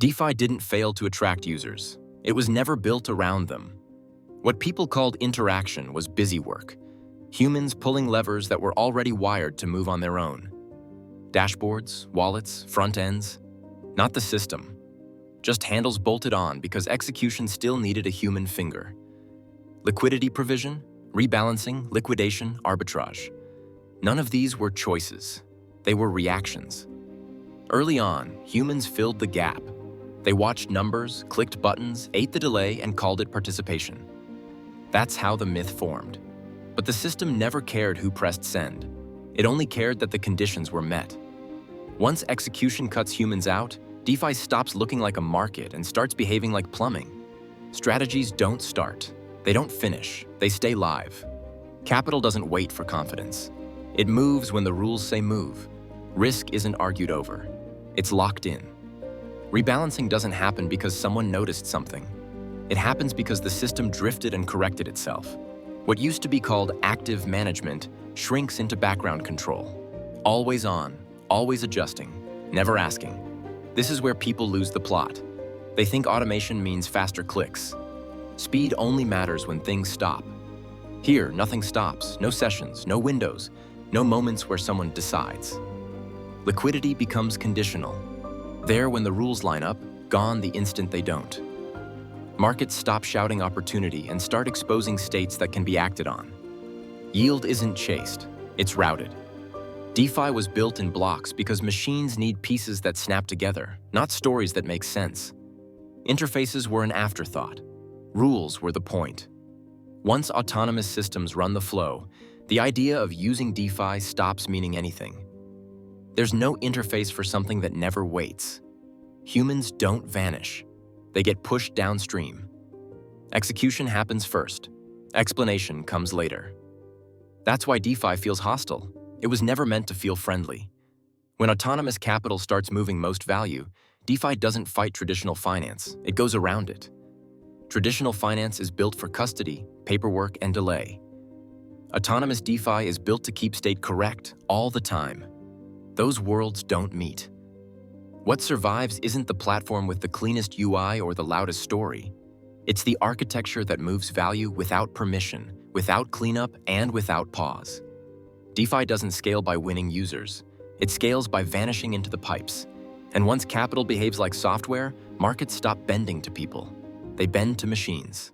DeFi didn't fail to attract users. It was never built around them. What people called interaction was busy work. Humans pulling levers that were already wired to move on their own. Dashboards, wallets, front ends. Not the system. Just handles bolted on because execution still needed a human finger. Liquidity provision, rebalancing, liquidation, arbitrage. None of these were choices. They were reactions. Early on, humans filled the gap. They watched numbers, clicked buttons, ate the delay, and called it participation. That's how the myth formed. But the system never cared who pressed send. It only cared that the conditions were met. Once execution cuts humans out, DeFi stops looking like a market and starts behaving like plumbing. Strategies don't start. They don't finish. They stay live. Capital doesn't wait for confidence. It moves when the rules say move. Risk isn't argued over. It's locked in. Rebalancing doesn't happen because someone noticed something. It happens because the system drifted and corrected itself. What used to be called active management shrinks into background control. Always on, always adjusting, never asking. This is where people lose the plot. They think automation means faster clicks. Speed only matters when things stop. Here, nothing stops, no sessions, no windows, no moments where someone decides. Liquidity becomes conditional. There when the rules line up, gone the instant they don't. Markets stop shouting opportunity and start exposing states that can be acted on. Yield isn't chased, it's routed. DeFi was built in blocks because machines need pieces that snap together, not stories that make sense. Interfaces were an afterthought. Rules were the point. Once autonomous systems run the flow, the idea of using DeFi stops meaning anything. There's no interface for something that never waits. Humans don't vanish. They get pushed downstream. Execution happens first. Explanation comes later. That's why DeFi feels hostile. It was never meant to feel friendly. When autonomous capital starts moving most value, DeFi doesn't fight traditional finance, it goes around it. Traditional finance is built for custody, paperwork, and delay. Autonomous DeFi is built to keep state correct all the time. Those worlds don't meet. What survives isn't the platform with the cleanest UI or the loudest story. It's the architecture that moves value without permission, without cleanup, and without pause. DeFi doesn't scale by winning users. It scales by vanishing into the pipes. And once capital behaves like software, markets stop bending to people. They bend to machines.